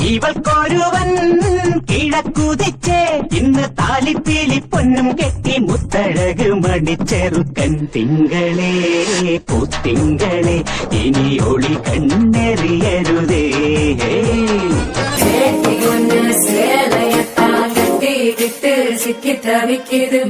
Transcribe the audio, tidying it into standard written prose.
ഇവൾക്കൊരുവൻ കിഴക്കുതിച്ചേ ഇന്ന് താലിപ്പീലി പൊന്നും കെട്ടി മുത്തഴക് മണിച്ചെറുക്കൻ തിങ്കളേ പൂത്തിങ്കളെ ഇനി ഒളി കണ്ണെറിയരുതേ சேலையத்தான் கட்டி விட்டு சிக்கி தவிக்குது